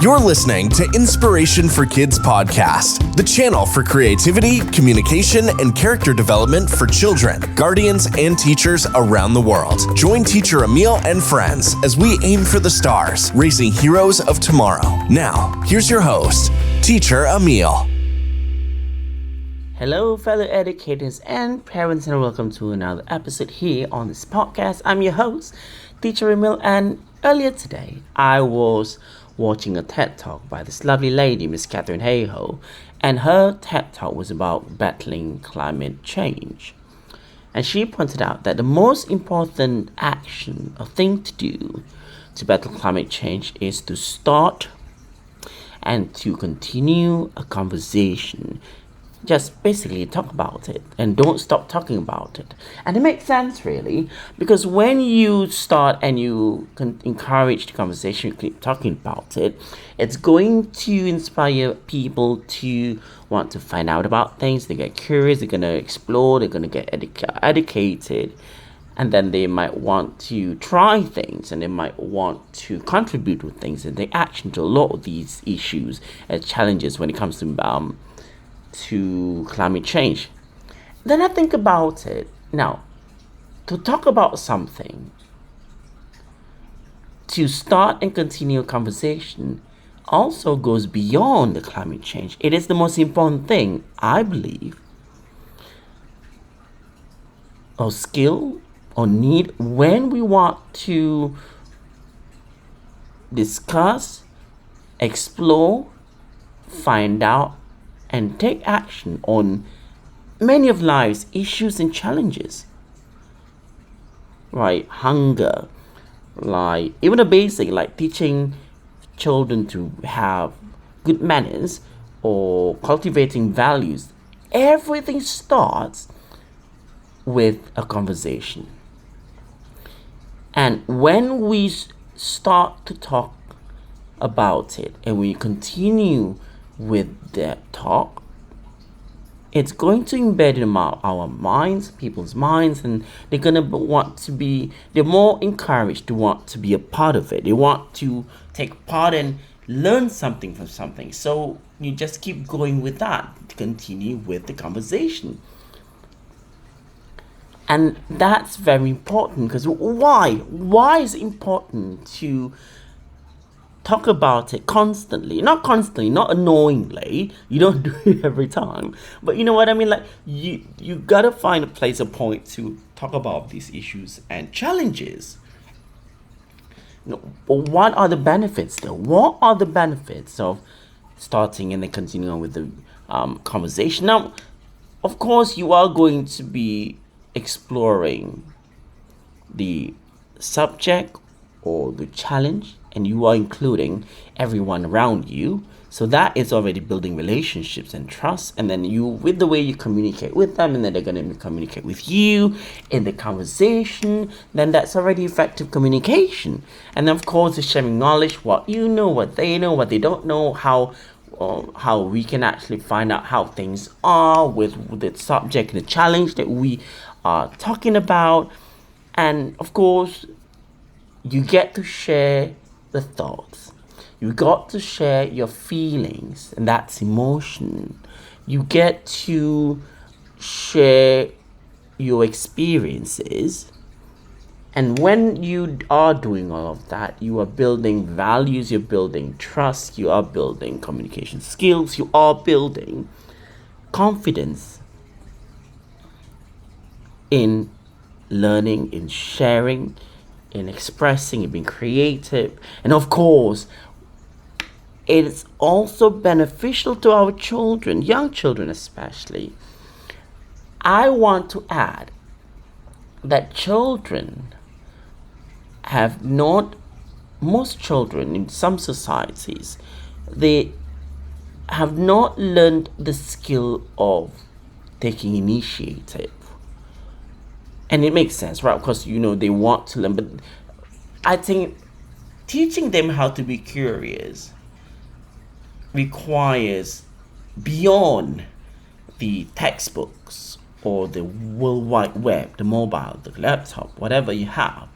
You're listening to Inspiration for Kids podcast, the channel for creativity, communication, and character development for children, guardians, and teachers around the world. Join Teacher Emil and friends as we aim for the stars, raising heroes of tomorrow. Now, here's your host, Teacher Emil. Hello, fellow educators and parents, and welcome to another episode here on this podcast. I'm your host, Teacher Emil, and earlier today, I was watching a TED Talk by this lovely lady, Miss Catherine Hayhoe, and her TED Talk was about battling climate change. And she pointed out that the most important action or thing to do to battle climate change is to start and to continue a conversation. Just basically talk about it and don't stop talking about it. And it makes sense, really, because when you start and you encourage the conversation, you keep talking about it, it's going to inspire people to want to find out about things. They get curious, they're going to explore, they're going to get educated, and then they might want to try things, and they might want to contribute with things and take action to a lot of these issues and challenges when it comes to climate change. Then I think about it. Now, to talk about something, to start and continue a conversation, also goes beyond the climate change. It is the most important thing, I believe, or skill or need when we want to discuss, explore, find out, and take action on many of life's issues and challenges. Right? Hunger, like even a basic like teaching children to have good manners or cultivating values. Everything starts with a conversation. And when we start to talk about it and we continue with that talk, it's going to embed in our minds, people's minds, and they're gonna they're more encouraged to want to be a part of it. They want to take part and learn something from something. So you just keep going with that to continue with the conversation. And that's very important, because why is it important to talk about it constantly, not annoyingly. You don't do it every time, but you know what I mean. Like you gotta find a place, a point to talk about these issues and challenges. But what are the benefits, though? What are the benefits of starting and then continuing with the conversation? Now, of course, you are going to be exploring the subject or the challenge, and you are including everyone around you. So that is already building relationships and trust. And then you, with the way you communicate with them, and then they're going to communicate with you in the conversation, then that's already effective communication. And then, of course, the sharing knowledge, what you know, what they don't know, how we can actually find out how things are with the subject and the challenge that we are talking about. And of course, you get to share the thoughts. You got to share your feelings, and that's emotion. You get to share your experiences. And when you are doing all of that, you are building values, you're building trust, you are building communication skills, you are building confidence in learning, in sharing, in expressing, in being creative. And of course, it's also beneficial to our children, young children especially. I want to add that most children in some societies, they have not learned the skill of taking initiative. And it makes sense, right? Because, they want to learn. But I think teaching them how to be curious requires beyond the textbooks or the World Wide Web, the mobile, the laptop, whatever you have.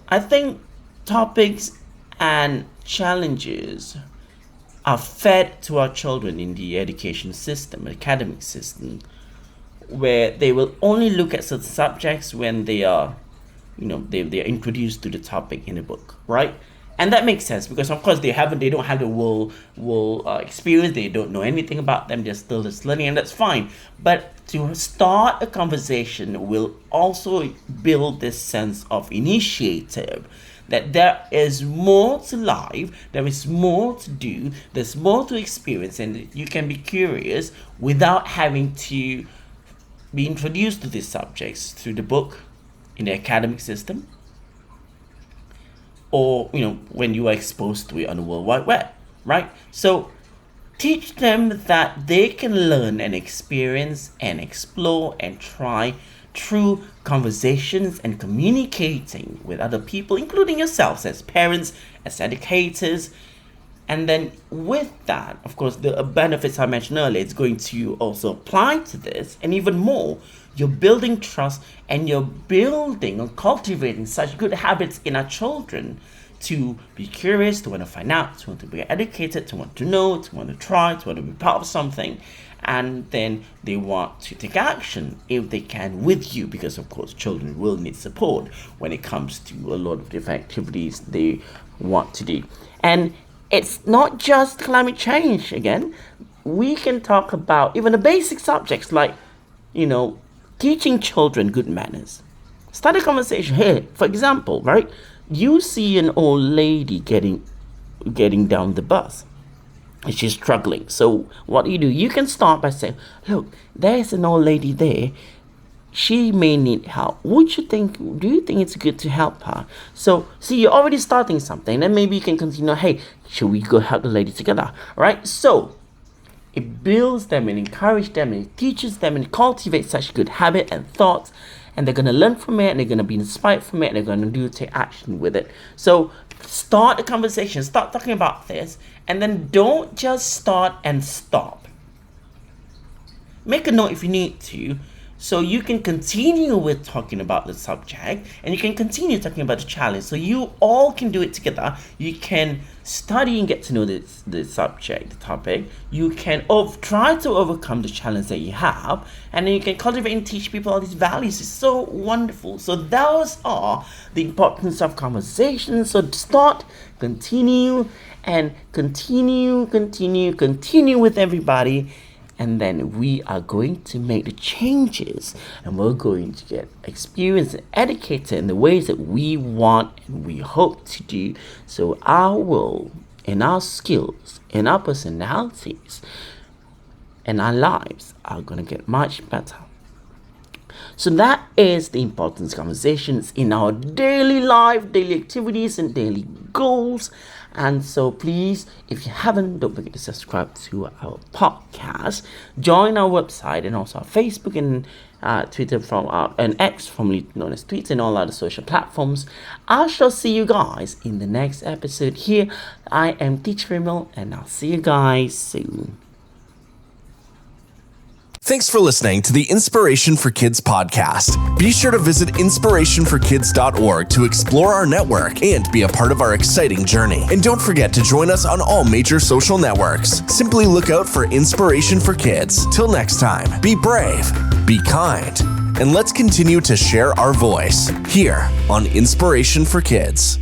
I think topics and challenges are fed to our children in the education system, academic system, where they will only look at certain subjects when they are, they're introduced to the topic in a book, right? And that makes sense because of course they don't have the world experience. They don't know anything about them. They're still just learning, and that's fine. But to start a conversation will also build this sense of initiative, that there is more to life, there is more to do, there's more to experience, and you can be curious without having to be introduced to these subjects through the book, in the academic system, or when you are exposed to it on the World Wide Web, right? So teach them that they can learn and experience and explore and try through conversations and communicating with other people, including yourselves as parents, as educators. And then with that, of course, the benefits I mentioned earlier, it's going to also apply to this, and even more. You're building trust, and you're building or cultivating such good habits in our children to be curious, to want to find out, to want to be educated, to want to know, to want to try, to want to be part of something. And then they want to take action if they can with you, because of course children will need support when it comes to a lot of different activities they want to do. And it's not just climate change. Again, we can talk about even the basic subjects like, teaching children good manners. Start a conversation. Hey, for example, right? You see an old lady getting down the bus, and she's struggling. So what do? You can start by saying, look, there's an old lady there. She may need help. Do you think it's good to help her? So, see, you're already starting something. Then maybe you can continue, hey, should we go help the lady together? Right? So, it builds them and encourages them and it teaches them and cultivates such good habit and thoughts. And they're going to learn from it, and they're going to be inspired from it, and they're going to take action with it. So, start a conversation. Start talking about this. And then don't just start and stop. Make a note if you need to, so you can continue with talking about the subject, and you can continue talking about the challenge. So you all can do it together. You can study and get to know the subject, the topic. You can try to overcome the challenge that you have, and then you can cultivate and teach people all these values. It's so wonderful. So those are the importance of conversation. So start, continue, and continue with everybody. And then we are going to make the changes, and we're going to get experienced and educated in the ways that we want and we hope to do. So our will and our skills and our personalities and our lives are going to get much better. So that is the importance of conversations in our daily life, daily activities, and daily goals. And so please, if you haven't, don't forget to subscribe to our podcast, join our website, and also our Facebook and Twitter and X, formerly known as Twitter, and all other social platforms. I shall see you guys in the next episode here. I am Teacher Emil, and I'll see you guys soon. Thanks for listening to the Inspiration for Kids podcast. Be sure to visit inspirationforkids.org to explore our network and be a part of our exciting journey. And don't forget to join us on all major social networks. Simply look out for Inspiration for Kids. Till next time, be brave, be kind, and let's continue to share our voice here on Inspiration for Kids.